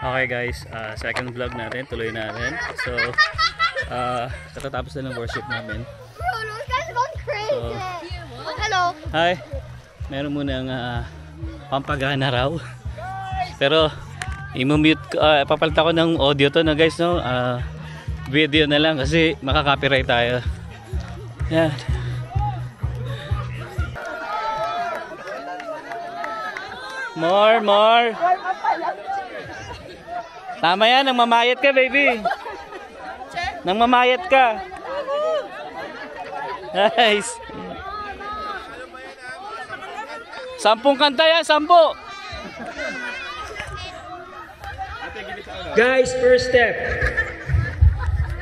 Okay guys, second vlog natin, tuloy natin. So, katatapos na ng worship namin. So, hello. Hi. Meron munang pampagana raw. Pero i-mute papalitan ko ng audio to na guys, no. Video na lang kasi makaka-copyright tayo. Yan. More. Tama yan, nang mamayat ka baby. Nang mamayat ka. Nice. 10 kanta yan, 10. Guys, first step.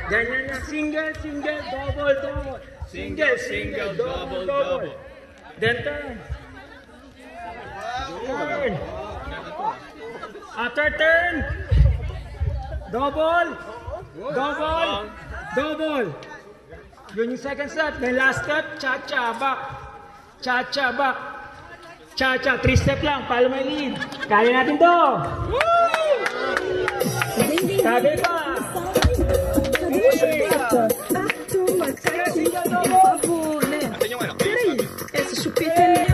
Ganyan na, single, double. Single, double. Then turn. After turn. Double. Yun yung second step. Then last step, cha-cha, back. Cha-cha, back. Cha-cha, 3 step lang. Follow my lead. Kaya natin to. Sabi pa. Esse chupeta é meu.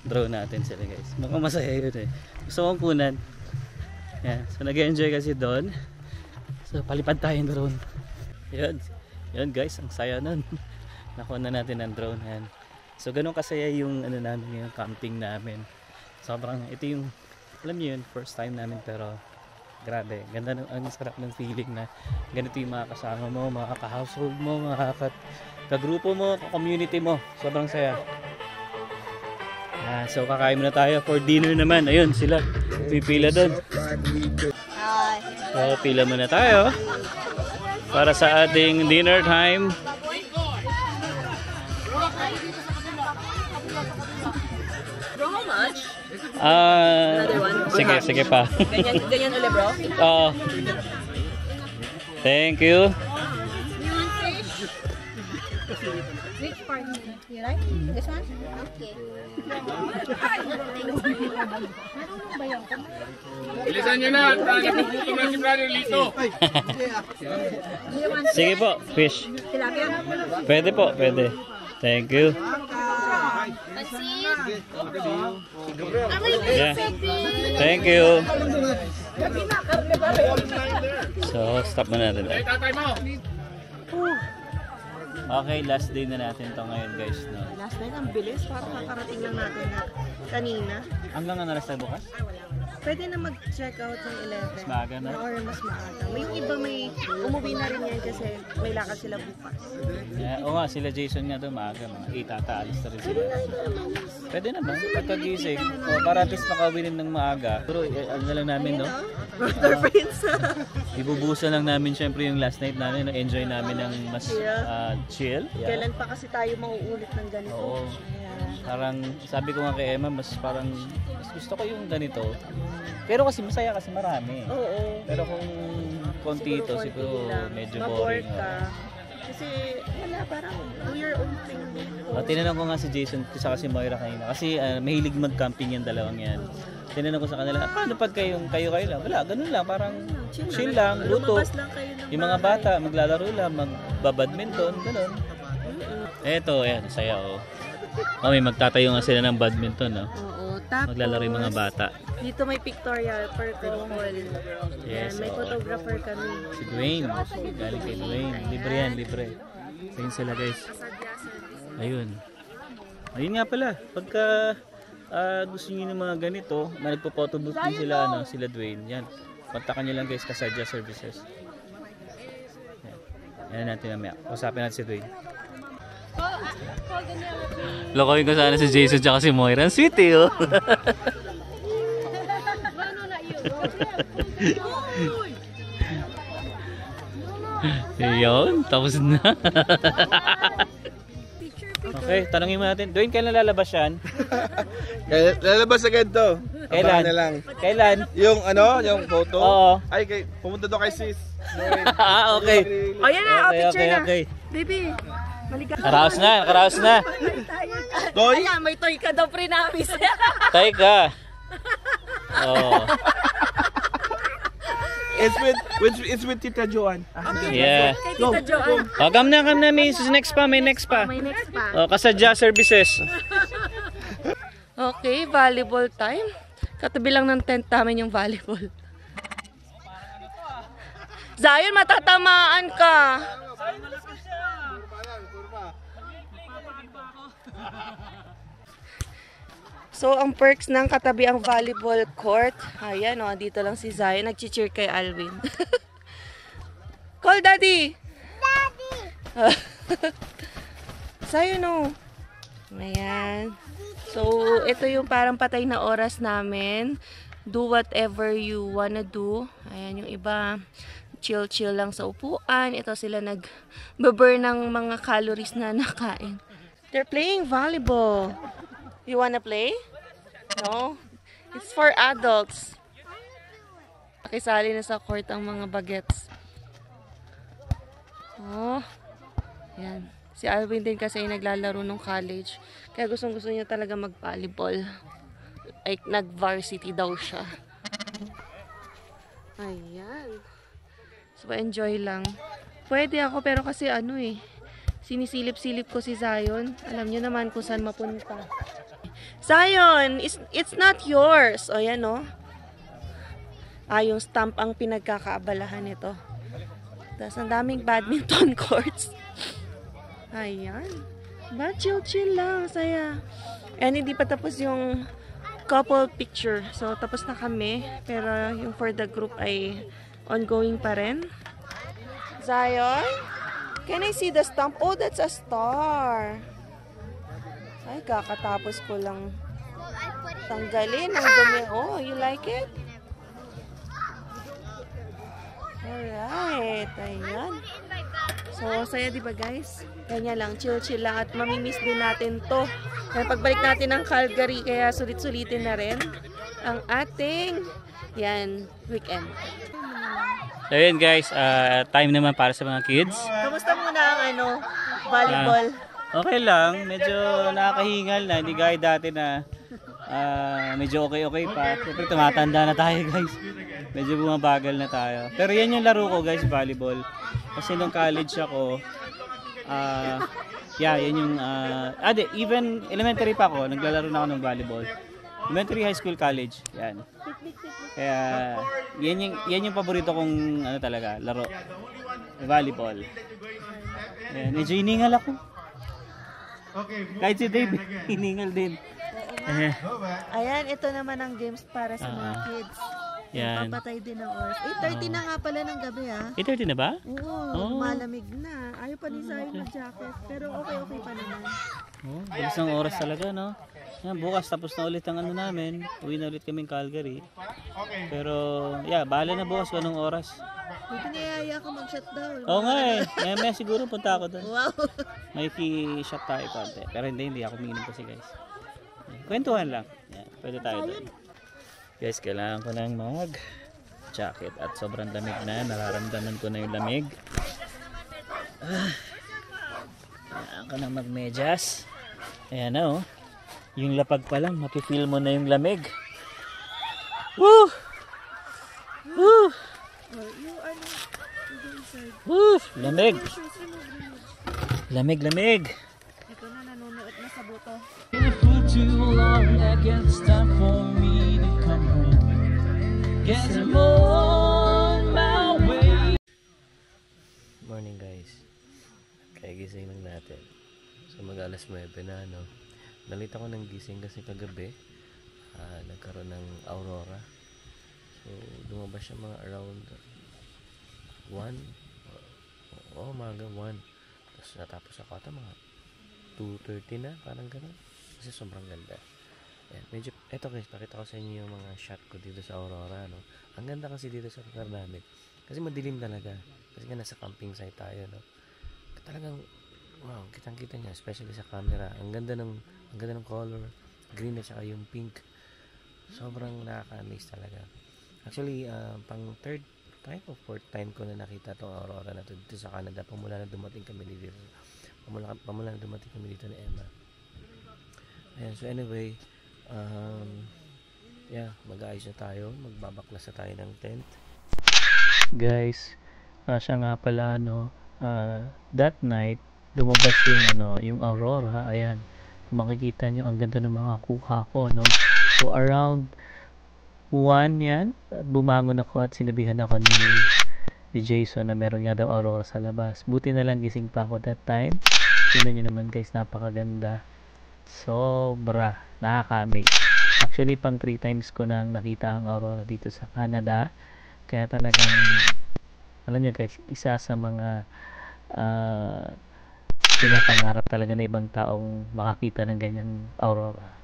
Draw natin sila guys. Mukhang masaya yun eh. Gusto kong punan. Yan. So nag-enjoy kasi doon. So palipad tayong drone. Yun guys, ang saya nun. Nakuha na natin ang drone. Yan. So ganun kasaya yung ano namin, yung camping namin. Sobrang ito yung, alam niyo yun, first time namin, pero grabe. Ganda, ang sarap ng feeling na ganito yung mga kasama mo, mga ka-household mo, mga kagrupo mo, ka-community mo. Sobrang saya. So kakain muna tayo for dinner naman. Ayun sila, pipila doon. So pila muna tayo para sa ating dinner time. Bro, how much? Another one? Sige pa. Ganyan ulit, bro? Oo. Thank you. You want fish? Which part? You like this one? Okay. Bilisan nyo na. Napuputo na si Brother Lito. Sige po, fish. Tilapia? Pwede po, pwede. Thank you. Yeah. Thank you. So, stop na natin. Tatay mo. Okay, last day na natin to ngayon, guys. No? Last night, ang bilis. Parang kakarating lang natin na kanina. Hanggang ano alas tayo bukas? Pwede na mag-check out ng 11. Mas maaga na? Or mas maaga. Yung iba may umuwi na rin yan kasi may lakad sila bukas. Yeah, oo nga, sila Jason nga doon maaga. Mga 8 ata, alis na rin sila. Pwede naman. Pagkagising, para at least makauwi rin ng maaga. Pero ano na lang namin, no? Brother Prince. Ibubusan lang namin syempre yung last night namin. Enjoy namin ng mas chill. Yeah. Kailan pa kasi tayo mauulit ng ganito? Oo. Parang sabi ko nga kay Emma, mas gusto ko yung ganito. Pero kasi masaya kasi marami. Oo. Pero kung konti ito, siguro medyo boring. Kasi wala, parang do your own thing. Tinanong ko nga si Jason kasi si Moira kanina. Kasi mahilig mag-camping yung dalawang yan. Tinanong ko sa kanila, paano pag kayo lang? Wala, ganun lang. Parang chill lang, luto. Lang kayo ng Yung mga bata, maglalaro lang, magbabadminton, ganun. Eto, ayan, saya oh. May magtatayo nga sila ng badminton, no? Oo, tapos Maglalaro yung mga bata. dito may pictorial curtain hall. Yes, May oo. photographer kami. Si Dwayne. Galing kay Dwayne. Libre yan, libre. Ayun sila guys. Ayun. Ayun nga pala. Pagka gusto niyo ng mga ganito, nagpo-photobooth din sila, sila Dwayne. Yan. Kontakan niyo lang guys, Kasadya Services. Yan natin mamaya. Usapin natin si Dwayne. Lokohin ko sana si Jason tsaka si Moira. Ang sweet eh oh. Yun, tapos na. Okay, tanongin mo natin. Dwayne, kailan lalabas yan? Lalabas agad to. Kailan? Abangan na lang. Kailan? Yung yung photo. Oo. Ay, pumunta to kay sis. Okay. Oh, yan na, picture na. Okay. Baby, maliga. Karaos na. Toy? Ayan, may toy ka daw pre-namis. Tay ka. Oh. It's with Tita Joanne. Yeah. Kay Tita Joanne. Oh, come na. May next pa. May next pa. Oh, Kasadya Services. Okay, volleyball time. Katabi lang ng tent namin yung volleyball. Zion, matatamaan ka. So, ang perks ng katabi ang volleyball court. Ayan, oh, dito lang si Zion. Nag-cheer kay Alvin. Call Daddy! Daddy! Zion, oh. Ayan. So, ito yung parang patay na oras namin. Do whatever you wanna do. Ayan, yung iba, chill-chill lang sa upuan. Ito sila nag-burn ng mga calories na nakain. They're playing volleyball. You wanna play? No? It's for adults. Pakisali na sa court ang mga bagets. Oh. Yan. Si Alvin din kasi ay naglalaro nung college. Kaya gustong-gusto niya talaga mag-volleyball. Like, nag-varsity daw siya. Ayan. So, enjoy lang. Pwede ako, pero kasi sinisilip-silip ko si Zion. Alam niyo naman kung saan mapunta. Zion, it's not yours. O, yan, no? Yung stamp ang pinagkakaabalahan nito. Tapos, ang daming badminton courts. Ayan. Ba, chill-chill lang. Saya. And hindi pa tapos yung couple picture. So, tapos na kami. Pero, yung for the group ay ongoing pa rin. Zion? Can I see the stamp? Oh, that's a star. Ay, kakatapos ko lang tanggalin ang dumi. Oh, you like it? Alright. Ayan. So, saya di ba guys? Ganyan lang, chill-chill lang at mamimiss din natin to. Kaya pagbalik natin ng Calgary, kaya sulit-sulitin na rin ang ating weekend. So yun guys, time naman para sa mga kids. Kamusta muna ang volleyball? Okay lang, medyo nakakahingal na, hindi gaya dati na medyo okay pa. Siyempre tumatanda na tayo guys. Medyo bumabagal na tayo. Pero yan yung laro ko guys, volleyball. Kasi nung college ako, yan yung, even elementary pa ako, naglalaro na ako ng volleyball. Elementary, high school, college, yan. Kaya, yan yung paborito kong, talaga, laro. Volleyball. Ayan, medyo hiningal ako. Kahit si Dave, hiningal din. Ayan, ito naman ang games para sa mga kids. Yan. Papatay din ng oras. 8:30 na nga pala ng gabi 8:30 na ba? Oo, malamig na. Ayaw pa ni Zion mag-jacket. Pero okay pa naman. Bilis ng oras talaga, no? Yan, bukas tapos na ulit ang namin. Uwi na ulit kaming Calgary. Pero, bahala na bukas kung anong oras. Hindi niyaya ka mag-shutdown. Oo nga May siguro punta ako doon. Wow. May shot tayo konti. Pero hindi ako minum kasi guys. Kwentuhan lang. Yan, pwede tayo doon. Guys, kailangan ko ng mag-jacket at sobrang lamig na. Nararamdaman ko na yung lamig. Kailangan ko ng mag-medyas. Ayan na Yung lapag pa lang, mapifeel mo na yung lamig. Woo! Woo! Woo! Lamig! Lamig! Ito na, nanonood na sa buto. Too long, I guess time for me to come home. Guess I'm on my way. Morning guys. Kaya gising lang natin. So mag alas 9 na Nalita ko ng gising kasi kagabi nagkaroon ng aurora. So lumabas siya mga around 1. Mga 1. Tapos natapos ako ata mga 2:30 na, parang gano'n. Kasi sobrang ganda. Ayan, medyo, eto guys, pakita ko sa inyo yung mga shot ko dito sa aurora, Ang ganda kasi dito sa lugar namin. Kasi madilim talaga. Kasi nga nasa camping site tayo, Talagang, wow, kitang-kita niya, especially sa camera. Ang ganda ng color, green at saka yung pink. Sobrang nakaka-amaze talaga. Actually, pang third time o fourth time ko na nakita tong aurora na to dito sa Canada. Pamula na dumating kami dito. Pamula na dumating kami dito ni Emma. Ayan, so anyway, mag-aayos na tayo, magbabaklas na tayo ng tent. Guys, siya nga pala, that night, lumabas yung aurora, ayan, makikita nyo, ang ganda ng mga kuha ko, So around 1 yan, bumangon ako at sinabihan ako ni Jason na meron nga daw aurora sa labas. Buti na lang gising pa ako that time. Tingnan nyo naman guys, napakaganda. Sobra, nakaka-amaze. Actually, pang 3 times ko nang nakita ang aurora dito sa Canada. Kaya talagang, alam nyo guys, isa sa mga pinapangarap talaga na ibang taong makakita ng ganyang aurora.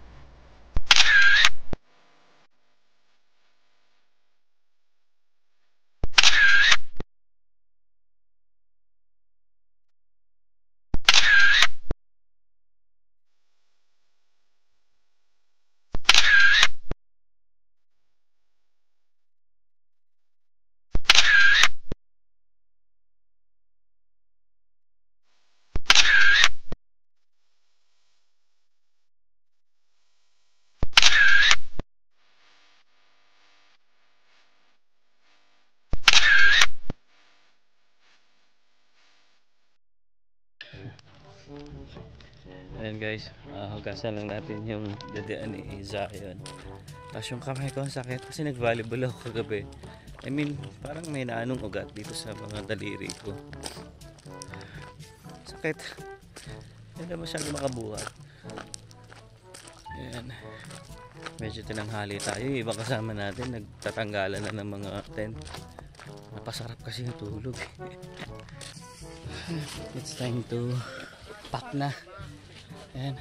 Ayan guys, hugasan lang natin yung dadaan ni Zion. Tapos yung kamay ko ang sakit kasi nag-volleyball ako kagabi. I mean, parang may naanong ugat dito sa mga daliri ko. Sakit. Hindi masyado makabuhat. Ayan. Medyo tinanghali tayo. Yung ibang kasama natin, nagtatanggalan na ng mga tent. Napasarap kasi yung tulog. It's time to pack na. Ayan.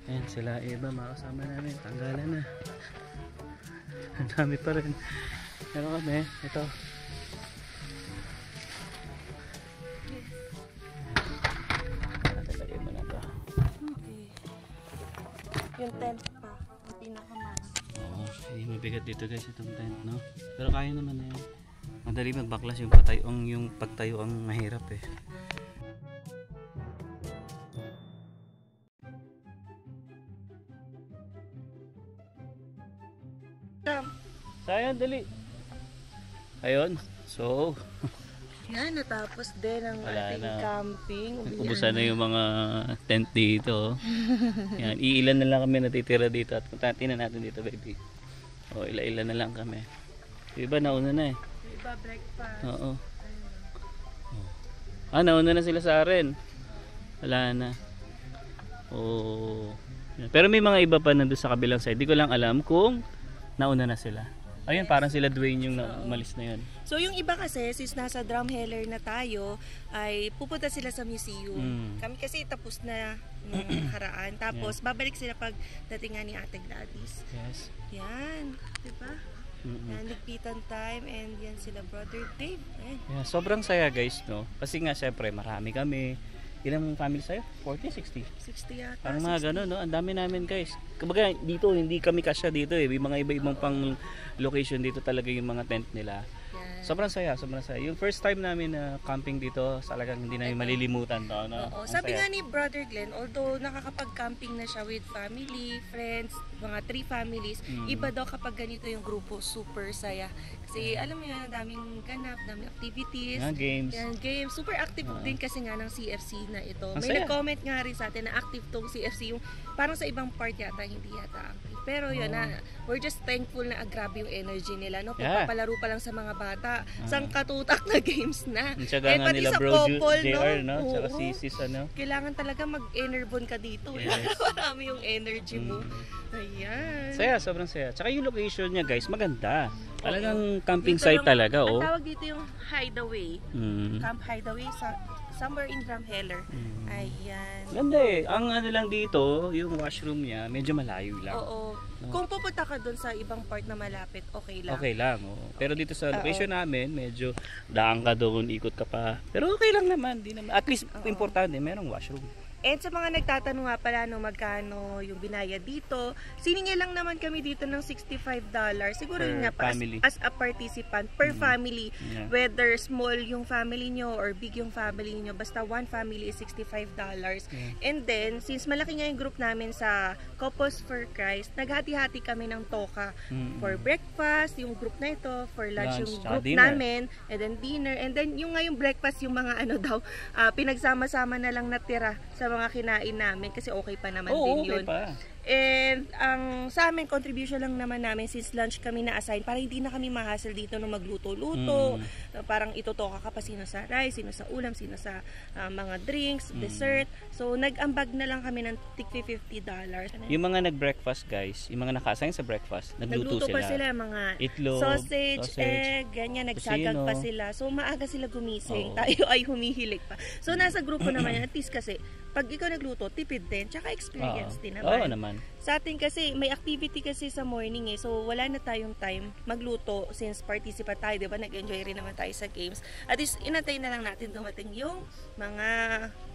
Ayan sila iba mga kasama namin. Tanggalan na. Ang dami pa rin. Pero kami, ito. yung tent pa. Ang pinakamahal. Oo, hindi mabigat dito guys itong tent, no? Pero kaya naman na yan. Madali magbaklas yung pagtayo ang mahirap eh. Sayang, dali. Ayun. So, Yan, natapos din ang Wala ating na. camping. ubusan na yung mga tent dito. Yan, iilan na lang kami natitira dito at tingnan natin dito, baby. O, ila-ila na lang kami. Yung iba nauna na eh. Iba breakfast. Oo. Nauna na sila sa akin. Wala na. Oo. Yan. Pero may mga iba pa nandun sa kabilang side. Di ko lang alam kung nauna na sila. Ayun, parang sila Dwayne yung umalis na yun. So yung iba kasi, since nasa Drumheller na tayo, ay pupunta sila sa museum. Kami kasi tapos na nung nakaraan. Tapos babalik sila pag dating nga ni Ate Gladys. Yes. Yan, diba? Yan, ligpitan time, and yan sila Brother Dave. Ayan. Yeah, sobrang saya guys, no? Kasi nga syempre marami kami. Ilang family sa'yo? 40, 60? 60 yata. Parang mga gano'n, no? Ang dami namin guys. Kumbaga dito, hindi kami kasya dito eh. May mga iba-ibang pang location dito talaga yung mga tent nila. Yan. Sobrang saya, sobrang saya. Yung first time namin na camping dito, talagang hindi namin malilimutan to, no? Oo. Ang Sabi saya. nga ni Brother Glenn, although nakakapag-camping na siya with family, friends, mga 3 families, iba daw kapag ganito yung grupo, super saya. Kasi alam mo yan, daming ganap, daming activities. Yan, games. Yan, games. Super active din kasi nga ng CFC na ito. Ang May saya. nag-comment nga rin sa atin na active tong CFC, yung parang sa ibang part yata, hindi yata active. Pero yun na, we're just thankful na grabe yung energy nila, no? Yeah. Pagpapalaro pa lang sa mga bata, sang katutak na games na. Ang tiyaga nga pati nila sa bro couple, JR, no? Oo. Tsaka si sis, ano? Kailangan talaga mag-enerbon ka dito. Yes. Marami yung energy mo. Ayan. Saya, sobrang saya. Tsaka yung location niya guys, maganda. Talagang camping Dito site yung- talaga, oh. Ang tawag dito yung Hideaway. Camp Hideaway sa somewhere in Drumheller. Ayan. Ganda eh. Ang ano lang dito, yung washroom niya, medyo malayo lang. Oo. Kung pupunta ka doon sa ibang part na malapit, okay lang. Okay lang, oh. Pero dito sa location namin, medyo daan ka doon, ikot ka pa. Pero okay lang naman, di naman. At least importante, merong washroom. And sa mga nagtatanong nga pala no magkano yung binayad dito, siningil lang naman kami dito ng $65. Siguro Per yun nga pa, family. as a participant per family. Yeah. Whether small yung family nyo or big yung family nyo, basta one family is $65. And then, since malaki nga yung group namin sa Couples for Christ, naghati-hati kami ng toka for breakfast, yung group na ito, for lunch, Lunch, yung tsaka group dinner. namin, and then dinner, and then yung nga yung breakfast, yung mga ano daw, pinagsama-sama na lang natira sa mga kinain namin kasi okay pa naman Oo, din okay yun. pa. And ang sa amin, contribution lang naman namin since lunch kami na-assign para hindi na kami ma-hassle dito na magluto-luto. Parang itutoka ka pa sino sa rice, sino sa ulam, sino sa mga drinks, dessert. So nag-ambag na lang kami ng tig $50. Yung mga nag-breakfast guys, yung mga naka-assign sa breakfast, nagluto pa sila mga Itlog, sausage, egg, ganyan, nagsagag tocino. pa sila. So maaga sila gumising, tayo ay humihilig pa. So nasa grupo naman yan, at least kasi pag ikaw nagluto, tipid din, tsaka experience din naman. Oo naman. Sa atin kasi, may activity kasi sa morning eh. So, wala na tayong time magluto since participant tayo, di ba? Nag-enjoy rin naman tayo sa games. At least, inantay na lang natin dumating yung mga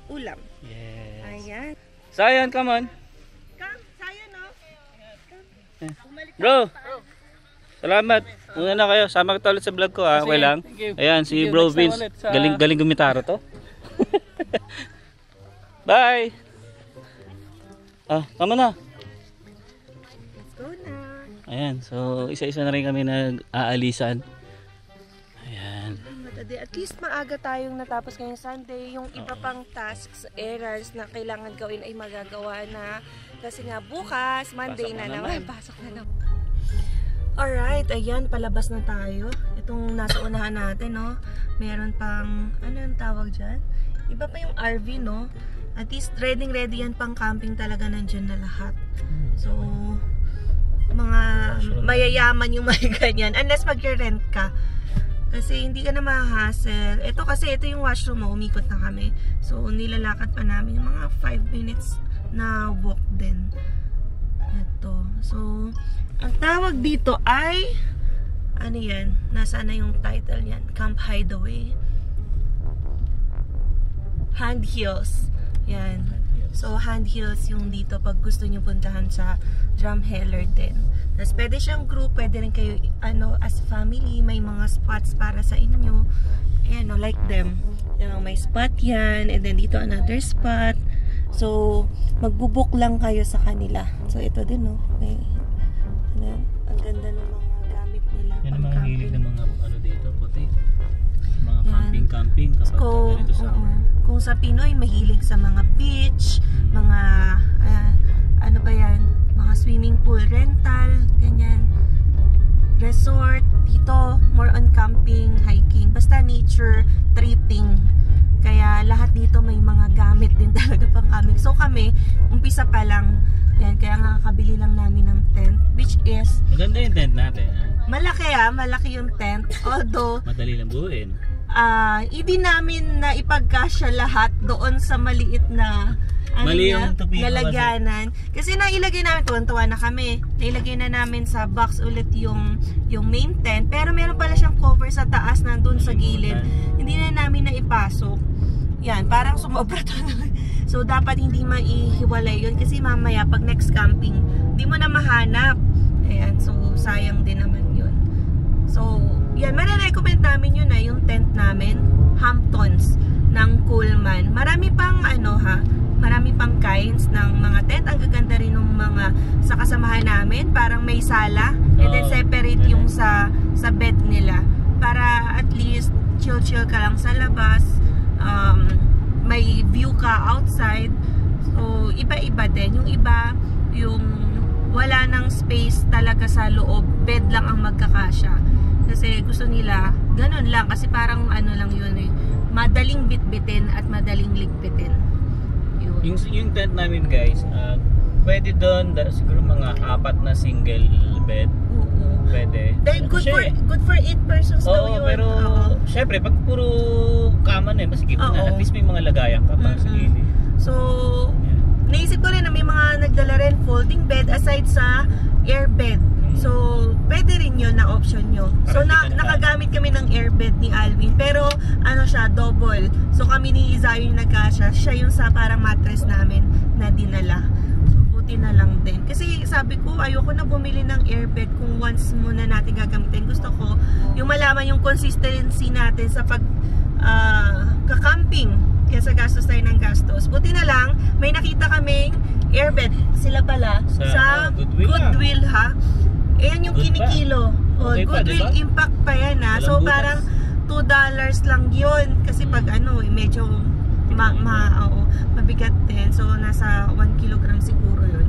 ulam. Yes. Ayan. Sayan, come on. Come, sayo no? Bro. Salamat. Una na kayo. Sama kita ulit sa vlog ko ha. Okay lang. Ayan, si Bro Vince. Galing gumitaro to. Bye. Tama na. Let's go na. Ayan, so isa-isa na rin kami nag-aalisan. Ayan. At least maaga tayong natapos ngayong Sunday. Yung iba pang tasks, errands na kailangan gawin ay magagawa na. Kasi nga bukas, Monday Pasok na na naman. naman. Pasok na naman. Alright, ayan, palabas na tayo. Itong nasa unahan natin, no? Meron pang, ano yung tawag dyan? Iba pa yung RV, no? At least ready yan pang camping talaga, nandyan na lahat. So, mga mayayaman yung may ganyan. Unless mag-rent ka. Kasi hindi ka na ma-hassle. Ito kasi, ito yung washroom mo. Umikot na kami. So, nilalakad pa namin yung mga 5 minutes na walk din. Ito. So, ang tawag dito ay, ano yan? Nasaan na yung title yan? Camp Hideaway. Hand Hills. Yan. So, handhills yung dito pag gusto nyo puntahan sa Drumheller din. Tapos, pwede siyang group, pwede rin kayo, as family, may mga spots para sa inyo. Ayan, like them. Yung may spot yan, and then dito another spot. So, magbubuk lang kayo sa kanila. So, ito din, no? May, ang ganda ng mga gamit nila. Yan ang mga hilig ng mga dito, puti. Mga camping-camping kapag ganito sa kung sa Pinoy, mahilig sa mga beach, mga, ano ba yan? Mga swimming pool rental, ganyan. Resort, dito, more on camping, hiking, basta nature, tripping. Kaya lahat dito may mga gamit din talaga pang camping. So kami, umpisa pa lang, yan, kaya nga kakabili lang namin ng tent, which is maganda yung tent natin, ha? Malaki yung tent, although madali lang buuin. Hindi namin na ipagkasya lahat doon sa maliit na nalagyanan. Kasi nailagay namin, tuwan-tuwa na kami. Nailagay na namin sa box ulit yung main tent. Pero meron pala siyang cover sa taas na doon sa gilid. Hindi na namin na ipasok. Yan, parang sumobra to. So, dapat hindi maihiwalay yun. Kasi mamaya, pag next camping, hindi mo na mahanap. Ayan, so sayang din naman yun. So, yan, marirecommend namin yun na yung tent namin, Hamptons ng Coolman. Marami pang marami pang kinds ng mga tent. Ang gaganda rin ng mga sa kasamahan namin, parang may sala and then separate yung sa bed nila para at least chill ka lang sa labas. May view ka outside. So, iba-iba din. Yung iba, yung wala nang space talaga sa loob, bed lang ang magkakasya. Kasi gusto nila, ganun lang. Kasi parang lang yun eh. Madaling bitbitin at madaling ligpitin. Yun. Yung tent namin guys, pwede doon, siguro mga 4 na single bed. Pwede. Then good for 8 persons daw yun. Pero syempre, pag puro kama na, masigip na. At least may mga lagayan ka pa sa gilid. So, naisip ko rin na may mga nagdala rin folding bed aside sa airbed. So, pwede rin yun na option nyo. So, nakagamit kami ng airbed ni Alvin. Pero, siya, double. So, kami ni Isayo yung nagkasya. Siya yung sa parang mattress namin na dinala. So, buti na lang din. Kasi, sabi ko, ayoko na bumili ng airbed kung once muna natin gagamitin. Gusto ko, yung malaman yung consistency natin sa kakamping. Kaya sa gastos tayo ng gastos. Buti na lang, may nakita kaming airbed. Sila pala. Sa Goodwill ha. Ayan yung kinikilo. Okay Goodwill pa, diba? Impact pa yan ha. So parang $2 lang yun. Kasi pag medyo mabigat din. So nasa 1 kilogram siguro yun.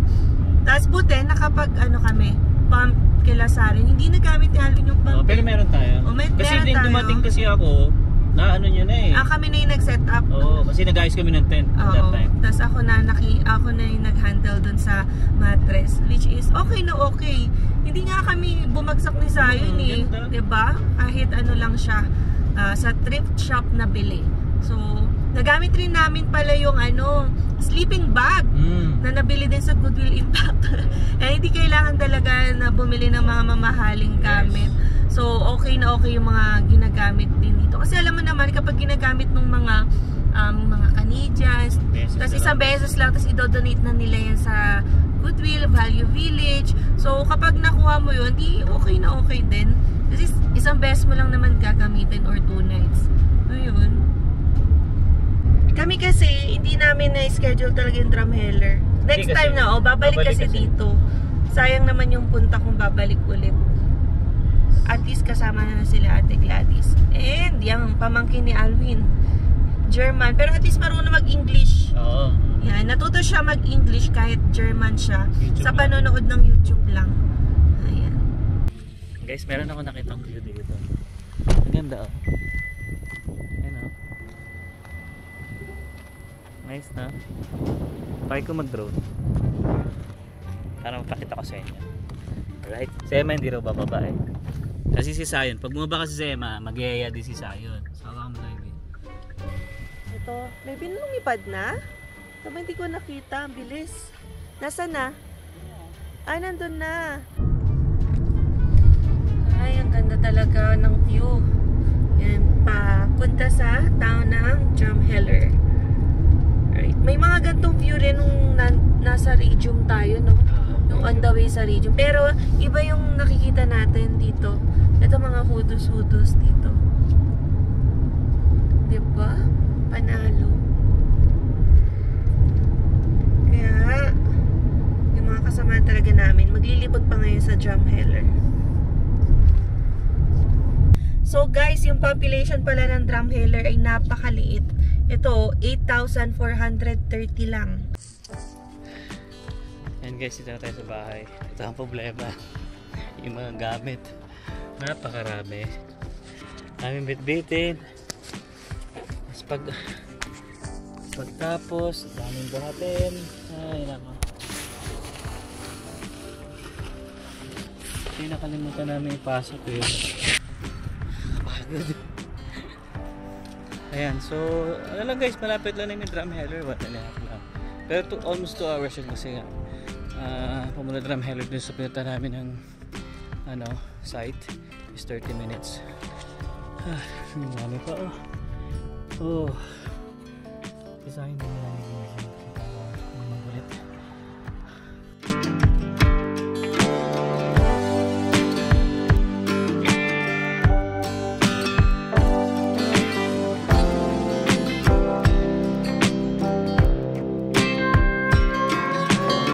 Tapos buti, nakapag kami, pump kila Sarin. Hindi nagamit ni Alvin yung pump. Pero meron tayo. Kasi din dumating kasi ako, na nyo na eh. Kami na yung nag-set up. Kasi nag-ayos kami ng tent at that time. Tapos ako na yung nag-handle dun sa mattress, which is okay na okay. Hindi nga kami bumagsak ni Zion eh. Diba? Kahit lang siya, sa thrift shop na bili. So, nagamit rin namin pala yung sleeping bag na nabili din sa Goodwill Impact. Hindi kailangan talaga na bumili ng mga mamahaling gamit. So, okay na okay yung mga ginagamit din dito. Kasi alam mo naman, kapag ginagamit ng mga Canadians, tapos isang beses lang, tapos i-donate na nila yan sa Goodwill, Value Village. So, kapag nakuha mo yun, di okay na okay din. Kasi isang beses mo lang naman gagamitin or 2 nights. So, yun. Kami kasi, hindi namin na-schedule talaga yung Drumheller. Next time na, babalik kasi dito. Sayang naman yung punta kung babalik ulit. At least kasama na sila Ate Gladys. And yung pamangkin ni Alvin, German. Pero at least marunong mag-English. Oo. Yan, natuto siya mag-English kahit German siya. YouTube sa panonood ng YouTube lang. Ayan. Guys, meron ako nakitang view dito. Ang ganda oh. Ayan oh. Nice na. Try ko mag-drone. Para mapakita ko sa inyo. Alright. Si Emma hindi raw bababa eh. Kasi si Zion, pag bumaba kasi si Emma, mag-yaya din si Zion. So, ako mo na Ito, may lumipad na? Tama, hindi ko nakita. Ang bilis. Nasaan na? Ay, nandun na. Ay, ang ganda talaga ng view. Yan, papunta sa town ng Drumheller. Right. May mga gantong view rin nung nasa Regium tayo, no? Yung on the way sa Regium. Pero iba yung nakikita natin dito. Ito mga hudos-hudos dito. Diba? Panalo. Kaya, yung mga kasama talaga namin, maglilibot pa ngayon sa Drumheller. So guys, yung population pala ng Drumheller ay napakaliit. Ito, 8,430 lang. Yan guys, dito na tayo sa bahay. Ito ang problema. Yung mga gamit. Napakarami. Namin bitbitin. Pagtapos, daming buhatin. Ay, nako. Kasi nakalimutan namin ipasok yun. Pagod. Ayan, so, ano lang guys, malapit lang yung Drumheller. 1.5 lang. Pero almost 2 hours yun kasi nga. Pumunta Drumheller dun sa pinunta namin ng site is 30 minutes. Ang dami pa oh. Design na lang.